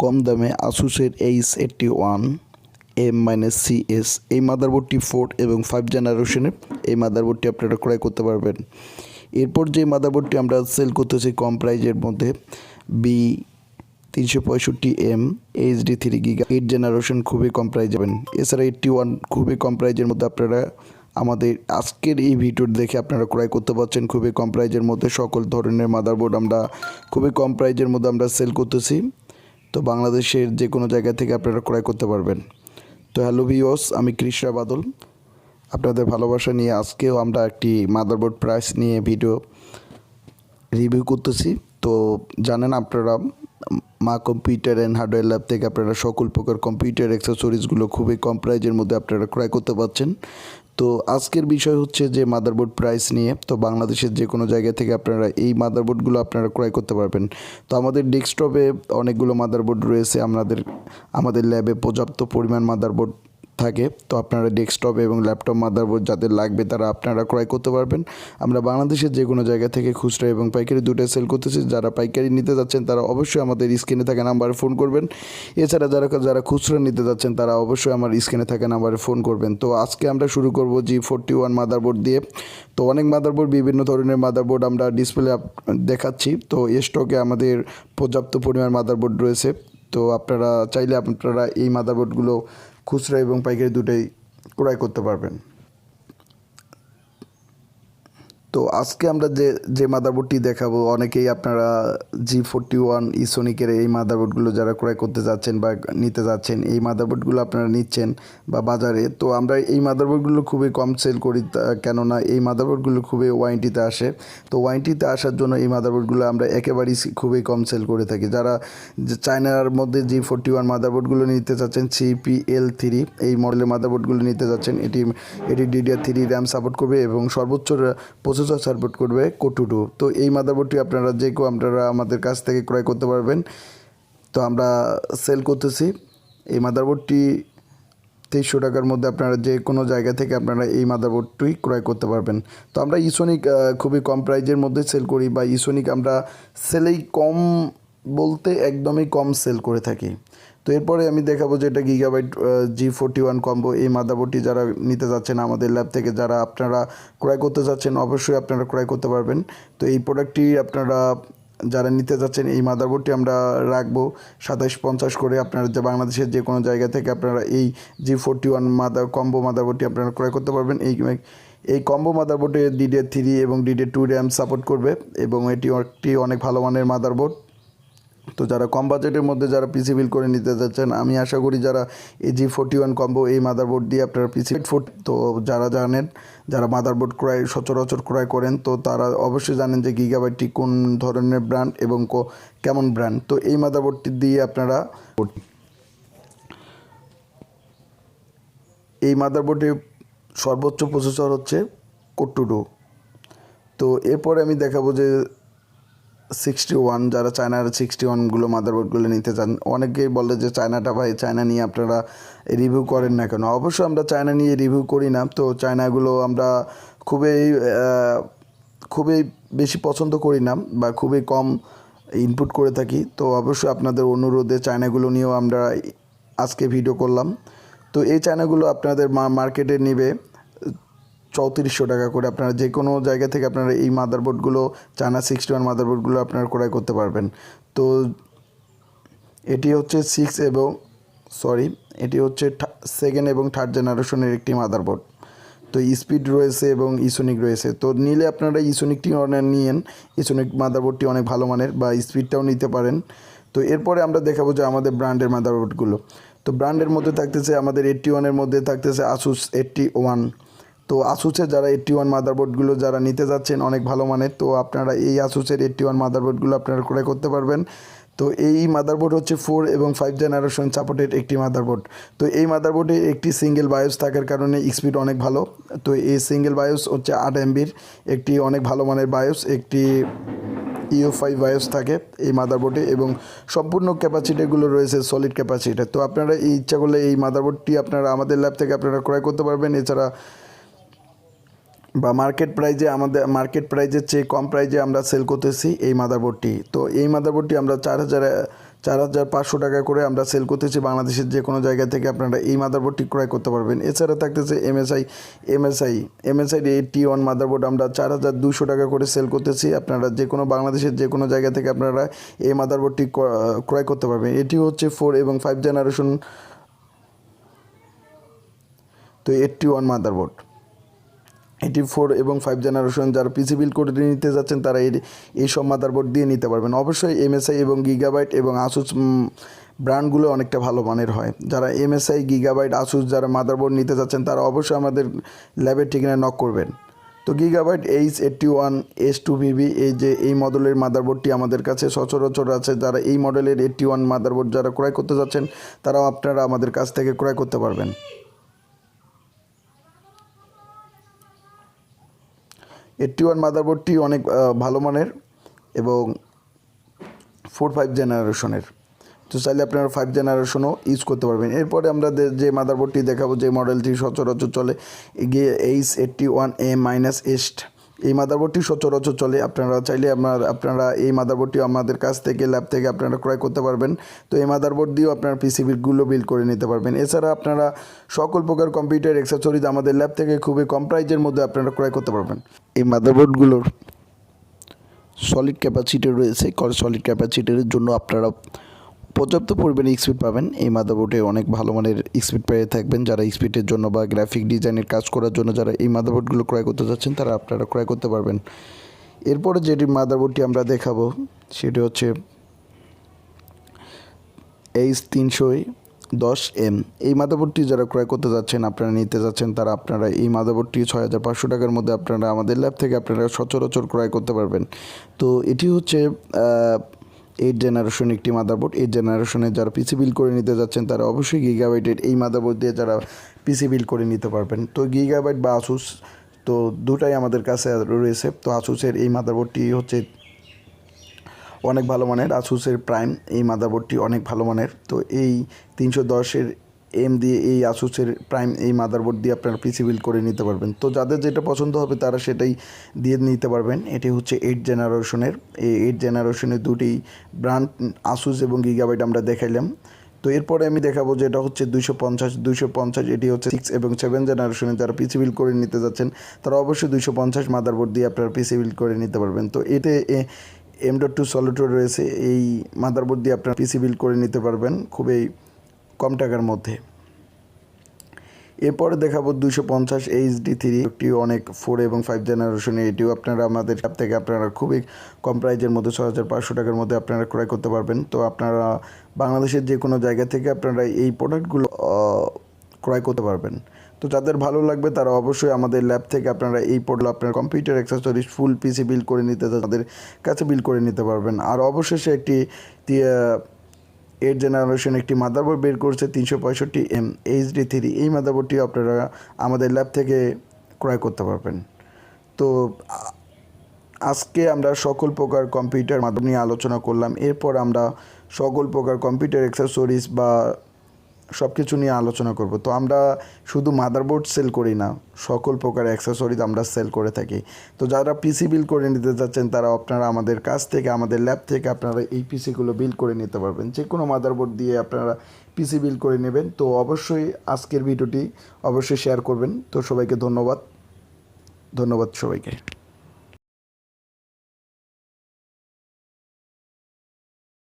কম দামে আসুসের H81M-CS এই মাদারবোর্ডটি 4 এবং 5 জেনারেশনের এই মাদারবোর্ডটি আপনারা ক্রয় করতে পারবেন। এরপর যে মাদারবোর্ডটি আমরা সেল করতেছি কম প্রাইজের মধ্যে B365M HD3 গিগা 8 জেনারেশন খুবই কম প্রাইজ যাবেন। এছাড়া 81 খুবই কম প্রাইজের মধ্যে আপনারা আমাদের আজকের এই ভিডিওটি দেখে আপনারা ক্রয় করতে পারছেন খুবই কম প্রাইজের মধ্যে। সকল ধরনের মাদারবোর্ড আমরা খুবই কম প্রাইজের মধ্যে আমরা সেল করতেছি। তো বাংলাদেশের যে কোনো জায়গা থেকে আপনারা ক্রয় করতে পারবেন। তো হ্যালো ভিউয়ার্স, আমি কৃষ্ণা বাদল আপনাদের ভালোবাসা নিয়ে আজকেও আমরা একটি মাদারবোর্ড প্রাইস নিয়ে ভিডিও রিভিউ করতেছি। তো জানেন আপনারা মা কম্পিউটার অ্যান্ড হার্ডওয়্যার ল্যাব থেকে আপনারা সকল প্রকার কম্পিউটার অ্যাক্সেসরিজগুলো খুবই কম প্রাইজের মধ্যে আপনারা ক্রয় করতে পারছেন। তো আজকের বিষয় হচ্ছে যে মাদারবোর্ড প্রাইস নিয়ে। তো বাংলাদেশের যে কোনো জায়গা থেকে আপনারা এই মাদারবোর্ডগুলো আপনারা ক্রয় করতে পারবেন। তো আমাদের ডেস্কটপে অনেকগুলো মাদারবোর্ড রয়েছে, আমাদের ল্যাবে পর্যাপ্ত পরিমাণ মাদারবোর্ড থাকে। তো আপনারা ডেস্কটপ এবং ল্যাপটপ মাদারবোর্ড যাদের লাগবে তারা আপনারা ক্রয় করতে পারবেন। আমরা বাংলাদেশের যে কোনো জায়গা থেকে খুচরা এবং পাইকারি দুটোই সেল করতেছি। যারা পাইকারি নিতে যাচ্ছেন তারা অবশ্যই আমাদের স্ক্রিনে থাকা নাম্বারে ফোন করবেন। এছাড়া যারা খুচরা নিতে যাচ্ছেন তারা অবশ্যই আমার স্ক্রিনে থাকা নাম্বারে ফোন করবেন। তো আজকে আমরা শুরু করব G41 মাদারবোর্ড দিয়ে। তো অনেক মাদারবোর্ড, বিভিন্ন ধরনের মাদারবোর্ড আমরা ডিসপ্লে দেখাচ্ছি। তো স্টকে আমাদের পর্যাপ্ত পরিমাণ মাদারবোর্ড রয়েছে। তো আপনারা চাইলে আপনারা এই মাদারবোর্ডগুলো খুচরা এবং পাইকারি দুটোই ক্রয় করতে পারবেন। তো আজকে আমরা যে মাদারবোর্ডটি দেখাবো, অনেকেই আপনারা G41 ইসোনিকের এই মাদারবোর্ডগুলো যারা ক্রয় করতে যাচ্ছেন বা নিতে যাচ্ছেন, এই মাদারবোর্ডগুলো আপনারা নিচ্ছেন বা বাজারে। তো আমরা এই মাদারবোর্ডগুলো খুবই কম সেল করি, কেননা এই মাদারবোর্ডগুলো খুবই ওয়ারেন্টিতে আসে। তো ওয়ারেন্টিতে আসার জন্য এই মাদারবোর্ডগুলো আমরা একেবারেই খুবই কম সেল করে থাকি। যারা চায়নার মধ্যে G41 মাদারবোর্ডগুলো নিতে চাচ্ছেন, CPL3 এই মডেলের মাদারবোর্ডগুলো নিতে যাচ্ছেন, এটি DDR3 র্যাম সাপোর্ট করবে এবং সর্বোচ্চ প্রসেসর সাপোর্ট করবে Core 2। তো এই মাদারবোর্ডটি আপনারা আপনারা আমাদের কাছ থেকে ক্রয় করতে পারবেন। তো আমরা সেল করতেছি এই মাদারবোর্ডটি 2300 টাকার মধ্যে। আপনারা যে কোনো জায়গা থেকে আপনারা এই মাদারবোর্ডটি ক্রয় করতে পারবেন। তো আমরা ইসোনিক খুবই কম প্রাইজের মধ্যে সেল করি, বা ইসোনিক আমরা সেলেই কম বলতে একদমই কম সেল করে থাকি। তো এরপরে আমি দেখাবো যে এটা গিগাবাইট G41 কম্বো। এই মাদারবোর্ডটি যারা নিতে যাচ্ছেন আমাদের ল্যাব থেকে, যারা আপনারা ক্রয় করতে যাচ্ছেন অবশ্যই আপনারা ক্রয় করতে পারবেন। তো এই প্রোডাক্টটি আপনারা যারা নিতে যাচ্ছেন, এই মাদারবোর্ডটি আমরা রাখবো 2750 করে। আপনারা যে বাংলাদেশের যে কোনো জায়গা থেকে আপনারা এই G41 কম্বো মাদারবোর্ডটি আপনারা ক্রয় করতে পারবেন। এই কম্বো মাদারবোর্ডে DDR3 এবং DDR2 র্যাম সাপোর্ট করবে এবং এটি একটি অনেক ভালো মানের মাদারবোর্ড। তো যারা কম বাজেটের মধ্যে যারা পিসি বিল করে নিতে যাচ্ছেন, আমি আশা করি যারা এই G41 কম্বো এই মাদারবোর্ড দিয়ে আপনারা পিসি তো যারা জানেন, যারা মাদারবোর্ড সচরাচর ক্রয় করেন, তো তারা অবশ্যই জানেন যে গিগাবাইটটি কোন ধরনের ব্র্যান্ড এবং কেমন ব্র্যান্ড। তো এই মাদারবোর্ডটি দিয়ে আপনারা এই মাদারবোর্ডে সর্বোচ্চ প্রসেসর হচ্ছে Core 2। তো এরপরে আমি দেখাবো যে 61, যারা চায়নার 61গুলো মাদারবোর্ডগুলো নিতে চান। অনেকেই বলে যে চায়নাটা ভাই, চায়না নিয়ে আপনারা রিভিউ করেন না কেন? অবশ্যই আমরা চায়না নিয়ে রিভিউ করি না। তো চায়নাগুলো আমরা খুবই বেশি পছন্দ করি না বা খুবই কম ইনপুট করে থাকি। তো অবশ্যই আপনাদের অনুরোধে চায়নাগুলো নিয়েও আমরা আজকে ভিডিও করলাম। তো এই চায়নাগুলো আপনাদের মার্কেটে নেবে 3400 টাকা করে। আপনারা যে কোনো জায়গা থেকে আপনারা এই মাদারবোর্ডগুলো চায়না 61 মাদারবোর্ডগুলো আপনারা ক্রয় করতে পারবেন। তো এটি হচ্ছে এটি হচ্ছে সেকেন্ড এবং থার্ড জেনারেশনের একটি মাদারবোর্ড। তো স্পিড রয়েছে এবং ইসোনিক রয়েছে। তো নিলে আপনারা ইসোনিকটি নিয়েন, ইসোনিক মাদারবোর্ডটি অনেক ভালো মানের, বা স্পিডটাও নিতে পারেন। তো এরপরে আমরা দেখাবো যে আমাদের ব্র্যান্ডের মাদারবোর্ডগুলো। তো ব্র্যান্ডের মধ্যে থাকতেছে আমাদের 81-এর মধ্যে থাকতেছে Asus 81। তো আসুসের যারা 81 মাদারবোর্ডগুলো যারা নিতে যাচ্ছেন অনেক ভালো মানের, তো আপনারা এই আসুসের 81 মাদারবোর্ডগুলো আপনারা ক্রয় করতে পারবেন। তো এই মাদারবোর্ড হচ্ছে 4 এবং 5 জেনারেশন সাপোর্টেড একটি মাদারবোর্ড। তো এই মাদারবোর্ডে একটি সিঙ্গেল বায়োস থাকার কারণে স্পিড অনেক ভালো। তো এই সিঙ্গেল বায়োস হচ্ছে 8 MBর একটি অনেক ভালো মানের বায়োস, একটি EU5 বায়োস থাকে এই মাদারবোর্ডে, এবং সম্পূর্ণ ক্যাপাসিটিগুলো রয়েছে সলিড ক্যাপাসিটি। তো আপনারা এই ইচ্ছা করলে এই মাদারবোর্ডটি আপনারা আমাদের ল্যাব থেকে আপনারা ক্রয় করতে পারবেন। এছাড়া বা মার্কেট প্রাইজের চেয়ে কম প্রাইজে আমরা সেল করতেছি এই মাদারবোর্ডটি। তো এই মাদারবোর্ডটি আমরা 4500 টাকা করে আমরা সেল করতেছি। বাংলাদেশের যে কোনো জায়গা থেকে আপনারা এই মাদারবোর্ডটি ক্রয় করতে পারবেন। এছাড়া থাকতেছে এমএসআই 81 মাদারবোর্ড আমরা 4200 টাকা করে সেল করতেছি। আপনারা যে কোনো বাংলাদেশের যে কোনো জায়গা থেকে আপনারা এই মাদারবোর্ডটি ক্রয় করতে পারবেন। এটি হচ্ছে 4 এবং 5 জেনারেশন, তো 81 মাদারবোর্ড, এটি 4 এবং 5 জেনারেশন। যারা পিসি বিল্ড করে নিতে যাচ্ছেন তারা এই সব মাদারবোর্ড দিয়ে নিতে পারবেন। অবশ্যই এমএসআই এবং গিগাবাইট এবং আসুস ব্র্যান্ডগুলো অনেকটা ভালো মানের হয়। যারা এমএসআই, গিগাবাইট, আসুস যারা মাদারবোর্ড নিতে যাচ্ছেন তারা অবশ্যই আমাদের ল্যাবের ঠিকানায় নক করবেন। তো গিগাবাইট H81 S2VB এই মডেলের মাদারবোর্ডটি আমাদের কাছে সচরাচর আছে। যারা এই মডেলের 81 মাদারবোর্ড যারা ক্রয় করতে যাচ্ছেন তারাও আপনারা আমাদের কাছ থেকে ক্রয় করতে পারবেন। 81 মাদারবোর্ডটি অনেক ভালো মানের এবং 4-5 জেনারেশনের, তো চাইলে আপনারা 5 জেনারেশনও ইউজ করতে পারবেন। এরপরে আমরা যে মাদারবোর্ডটি দেখাবো, যে মডেলটি সচরাচর চলে, H81A-S, এই মাদারবোর্ডটি সচরাচর চলে। আপনারা চাইলে আপনারা এই মাদারবোর্ডটি আমাদের কাছ থেকে ল্যাব থেকে আপনারা ক্রয় করতে পারবেন। তো এই মাদারবোর্ড দিয়েও আপনারা পিসিবিগুলো বিল্ড করে নিতে পারবেন। এছাড়া আপনারা সকল প্রকার কম্পিউটার অ্যাক্সেসরিজ আমাদের ল্যাব থেকে খুবই কম প্রাইজের মধ্যে আপনারা ক্রয় করতে পারবেন। এই মাদারবোর্ডগুলোর সলিড ক্যাপাসিটি রয়েছে। সলিড ক্যাপাসিটির জন্য আপনারা পর্যাপ্ত পরিমাণে স্পিড পাবেন। এই মাদারবোর্ডে অনেক ভালো মানের স্পিড পেয়ে থাকবেন। যারা স্পিডের জন্য বা গ্রাফিক ডিজাইনের কাজ করার জন্য যারা এই মাদারবোর্ডগুলো ক্রয় করতে যাচ্ছেন তারা আপনারা ক্রয় করতে পারবেন। এরপরে যেটি মাদারবোর্ডটি আমরা দেখাবো সেটি হচ্ছে H310M। এই মাদারবোর্ডটি যারা ক্রয় করতে যাচ্ছেন, আপনারা নিতে যাচ্ছেন, তারা আপনারা এই মাদারবোর্ডটি 6500 টাকার মধ্যে আপনারা আমাদের ল্যাব থেকে আপনারা সচরাচর ক্রয় করতে পারবেন। তো এটি হচ্ছে 8 জেনারেশন একটি মাদারবোর্ড। 8 জেনারেশনে যারা পিসি বিল্ড করে নিতে যাচ্ছেন তারা অবশ্যই গিগাবাইটের এই মাদারবোর্ড দিয়ে যারা পিসি বিল্ড করে নিতে পারবেন। তো গিগাবাইট বা আসুস, তো দুটাই আমাদের কাছে রয়েছে। তো আসুসের এই মাদারবোর্ডটি হচ্ছে অনেক ভালো মানের। আসুসের প্রাইম এই মাদারবোর্ডটি অনেক ভালো মানের। তো এই 310M দিয়ে এই আসুসের প্রাইম এই মাদারবোর্ড দিয়ে আপনারা পিসি বিল্ড করে নিতে পারবেন। তো যাদের যেটা পছন্দ হবে তারা সেটাই দিয়ে নিতে পারবেন। এটি হচ্ছে 8 জেনারেশনের। এই 8 জেনারেশনের দুটি ব্র্যান্ড আসুস এবং গিগাবাইট আমরা দেখাইলাম। তো এরপরে আমি দেখাবো যেটা হচ্ছে 250। এটি হচ্ছে 6 এবং 7 জেনারেশনে যারা পিসি বিল্ড করে নিতে যাচ্ছেন তারা অবশ্যই 250 মাদারবোর্ড দিয়ে আপনারা পিসি বিল্ড করে নিতে পারবেন। তো এতে M.2 সলিড রয়েছে। এই মাদারবোর্ড দিয়ে আপনারা পিসি বিল্ড করে নিতে পারবেন খুবই কম টাকার মধ্যে। এরপরে দেখাবো 250 HD3, একটি অনেক 4 এবং 5 জেনারেশনে। এটিও আপনারা আমাদের অ্যাপ থেকে আপনারা খুবই কম প্রাইজের মধ্যে 6500 টাকার মধ্যে আপনারা ক্রয় করতে পারবেন। তো আপনারা বাংলাদেশের যে কোনো জায়গা থেকে আপনারা এই প্রোডাক্টগুলো ক্রয় করতে পারবেন। তো যাদের ভালো লাগবে তারা অবশ্যই আমাদের ল্যাব থেকে আপনারা এই প্রোডাক্ট আপনার কম্পিউটার অ্যাক্সেসরিজ ফুল পিসি বিল্ড করে নিতে তাদের কাছে বিল্ড করে নিতে পারবেন। আর অবশেষে একটি 8 জেনারেশন একটি মাদারবোর্ড বের করছে 365M HD3। এই মাদারবোর্ডটি আপনারা আমাদের ল্যাব থেকে ক্রয় করতে পারবেন। তো আজকে আমরা সকল প্রকার কম্পিউটার মাদারবোর্ড নিয়ে আলোচনা করলাম। এরপর আমরা সকল প্রকার কম্পিউটার অ্যাক্সেসরিজ বা সব কিছু নিয়ে আলোচনা করব। তো আমরা শুধু মাদারবোর্ড সেল করি না, সকল প্রকার অ্যাক্সেসরিজ আমরা সেল করে থাকি। তো যারা পিসি বিল্ড করে নিতে যাচ্ছেন তারা আপনারা আমাদের কাছ থেকে আমাদের ল্যাব থেকে আপনারা এই পিসিগুলো বিল্ড করে নিতে পারবেন। যে কোনো মাদারবোর্ড দিয়ে আপনারা পিসি বিল্ড করে নেবেন। তো অবশ্যই আজকের ভিডিওটি অবশ্যই শেয়ার করবেন। তো সবাইকে ধন্যবাদ সবাইকে।